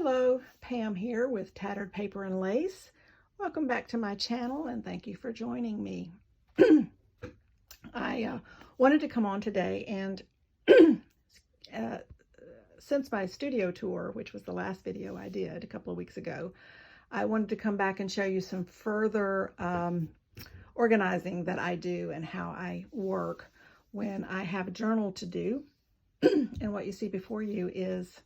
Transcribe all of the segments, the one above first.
Hello, Pam here with Tattered Paper and Lace. Welcome back to my channel and thank you for joining me. I wanted to come on today and since my studio tour, which was the last video I did a couple of weeks ago, I wanted to come back and show you some further organizing that I do and how I work when I have a journal to do. And what you see before you is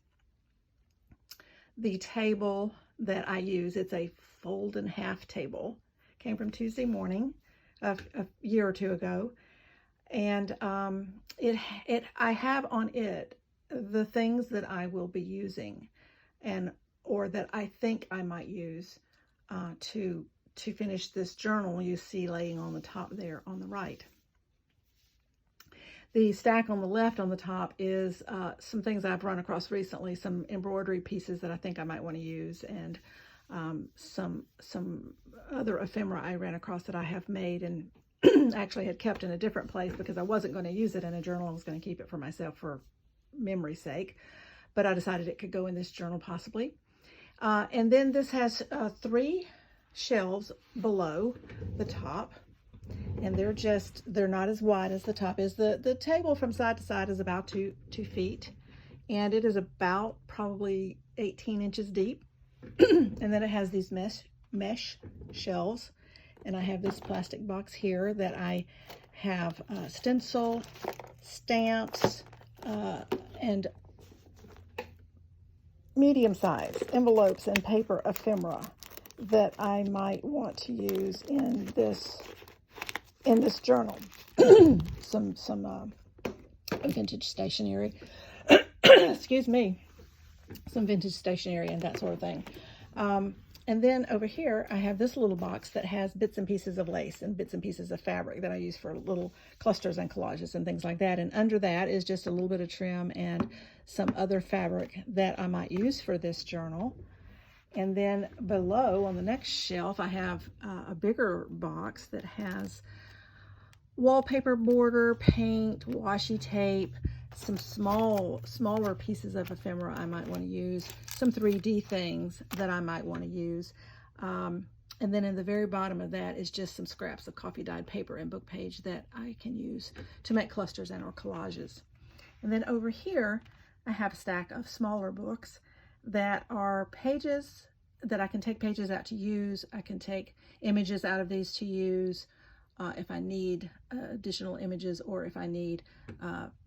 the table that I use. It's a fold in half table. Came from Tuesday Morning a year or two ago. And I have on it the things that I will be using or that I think I might use to finish this journal you see laying on the top there on the right. The stack on the left on the top is some things I've run across recently, some embroidery pieces that I think I might want to use, and some other ephemera I ran across that I have made and actually had kept in a different place because I wasn't going to use it in a journal. I was going to keep it for myself for memory's sake, but I decided it could go in this journal possibly. And then this has 3 shelves below the top. And they're not as wide as the top is. The table from side to side is about 2 feet, and it is about probably 18 inches deep. And then it has these mesh shelves, and I have this plastic box here that I have stencil, stamps, and medium-sized envelopes and paper ephemera that I might want to use in this journal. some vintage stationery excuse me, some vintage stationery and that sort of thing. And then over here I have this little box that has bits and pieces of lace and bits and pieces of fabric that I use for little clusters and collages and things like that. And under that is just a little bit of trim and some other fabric that I might use for this journal. And then below on the next shelf I have a bigger box that has wallpaper border, paint, washi tape, some smaller pieces of ephemera I might want to use, some 3D things that I might want to use. And then in the very bottom of that is just some scraps of coffee dyed paper and book page that I can use to make clusters and or collages. And then over here I have a stack of smaller books that are pages that I can take pages out to use. I can take images out of these to use if I need additional images, or if I need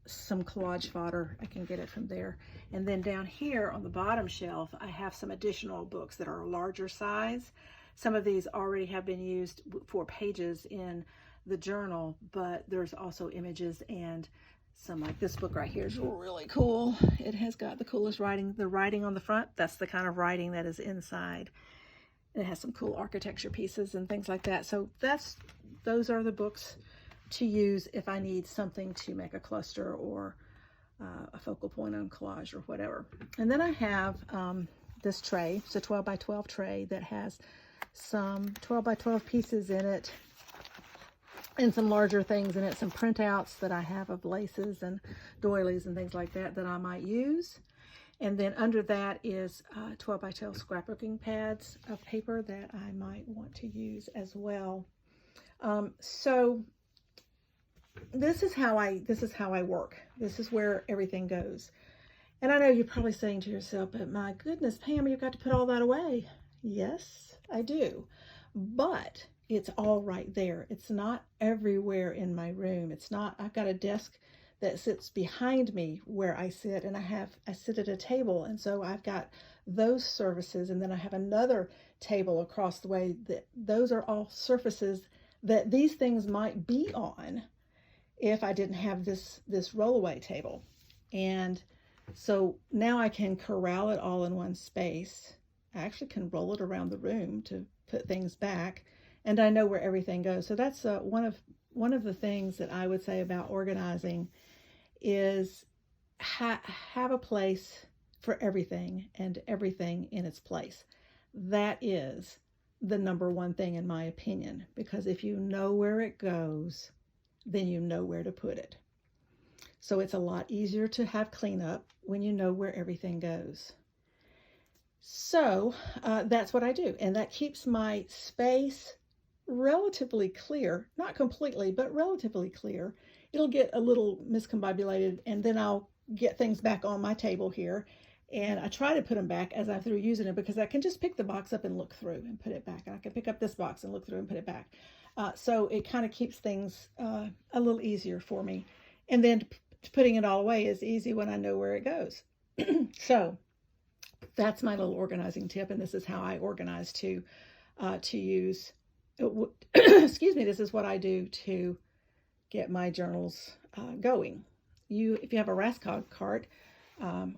some collage fodder, I can get it from there. And then down here on the bottom shelf, I have some additional books that are a larger size. Some of these already have been used for pages in the journal, but there's also images, and some, like this book right here is really cool. It has got the coolest writing. The writing on the front, that's the kind of writing that is inside. It has some cool architecture pieces and things like that. So those are the books to use if I need something to make a cluster or a focal point on collage or whatever. And then I have this tray. It's a 12 by 12 tray that has some 12 by 12 pieces in it and some larger things in it, some printouts that I have of laces and doilies and things like that that I might use. And then under that is 12 by 12 scrapbooking pads of paper that I might want to use as well. So this is how I work. This is where everything goes. And I know you're probably saying to yourself, but my goodness, Pam, you've got to put all that away. Yes, I do. But it's all right there. It's not everywhere in my room. It's not, I've got a desk that sits behind me where I sit, and I sit at a table, and so I've got those surfaces, and then I have another table across the way. Those are all surfaces that these things might be on if I didn't have this rollaway table. And so now I can corral it all in one space. I actually can roll it around the room to put things back, and I know where everything goes. So that's one of the things that I would say about organizing is have a place for everything and everything in its place. That is the number one thing in my opinion, because if you know where it goes, then you know where to put it. So it's a lot easier to have cleanup when you know where everything goes. So that's what I do. And that keeps my space relatively clear, not completely, but relatively clear. It'll get a little miscombobulated, and then I'll get things back on my table here. And I try to put them back as I'm through using it, because I can just pick the box up and look through and put it back. And I can pick up this box and look through and put it back. So it kind of keeps things a little easier for me. And then putting it all away is easy when I know where it goes. So that's my little organizing tip, and this is how I organize to use. Excuse me. This is what I do to get my journals going. If you have a Raskog cart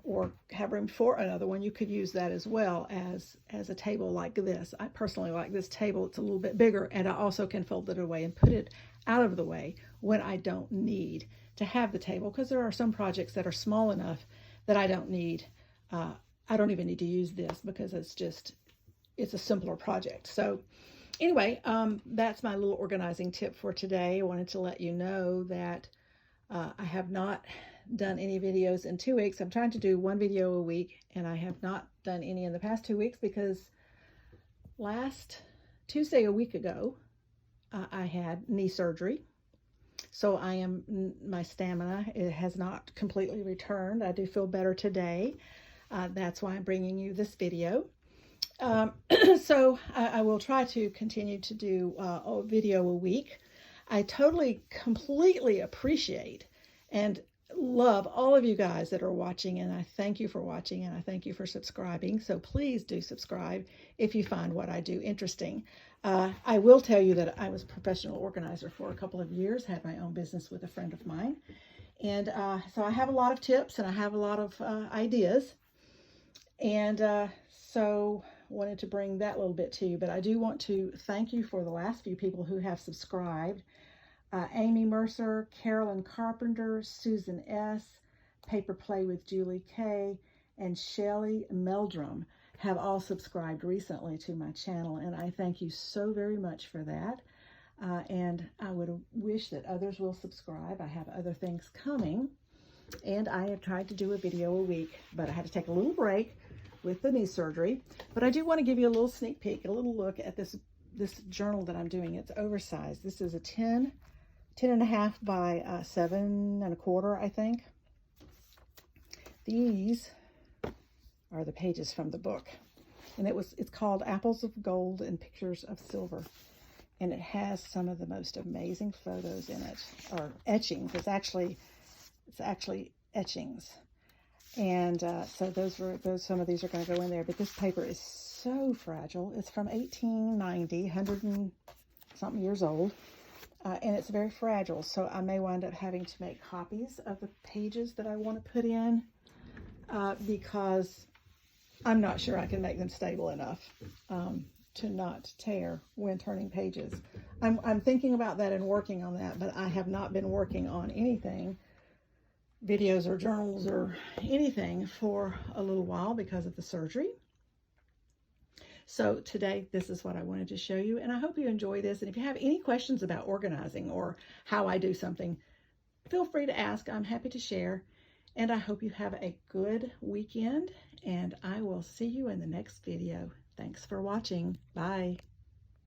or have room for another one, you could use that as well as a table like this. I personally like this table. It's a little bit bigger, and I also can fold it away and put it out of the way when I don't need to have the table, because there are some projects that are small enough that I don't need. I don't even need to use this, because it's a simpler project. So anyway, that's my little organizing tip for today. I wanted to let you know that I have not done any videos in 2 weeks. I'm trying to do 1 video a week, and I have not done any in the past 2 weeks because last Tuesday, a week ago, I had knee surgery. So my stamina, it has not completely returned. I do feel better today. That's why I'm bringing you this video. So I will try to continue to do a video a week. I totally, completely appreciate and love all of you guys that are watching, and I thank you for watching, and I thank you for subscribing. So please do subscribe if you find what I do interesting. I will tell you that I was a professional organizer for a couple of years, had my own business with a friend of mine. And so I have a lot of tips, and I have a lot of ideas. And so wanted to bring that little bit to you. But I do want to thank you for the last few people who have subscribed. Amy Mercer, Carolyn Carpenter, Susan S., Paper Play with Julie K., and Shelly Meldrum have all subscribed recently to my channel, and I thank you so very much for that. And I would wish that others will subscribe. I have other things coming, and I have tried to do a video a week, but I had to take a little break with the knee surgery. But I do want to give you a little sneak peek, a little look at this journal that I'm doing. It's oversized. This is a 10.5 by 7.25, I think. These are the pages from the book, and it's called Apples of Gold and Pictures of Silver, and it has some of the most amazing photos in it, or etchings. It's actually etchings, and so some of these are going to go in there. But this paper is so fragile. It's from 1890, 100 and something years old. And it's very fragile, so I may wind up having to make copies of the pages that I want to put in because I'm not sure I can make them stable enough to not tear when turning pages. I'm thinking about that and working on that, but I have not been working on anything, videos or journals or anything, for a little while because of the surgery. So today, this is what I wanted to show you, and I hope you enjoy this. And if you have any questions about organizing or how I do something, feel free to ask. I'm happy to share, and I hope you have a good weekend, and I will see you in the next video. Thanks for watching. Bye.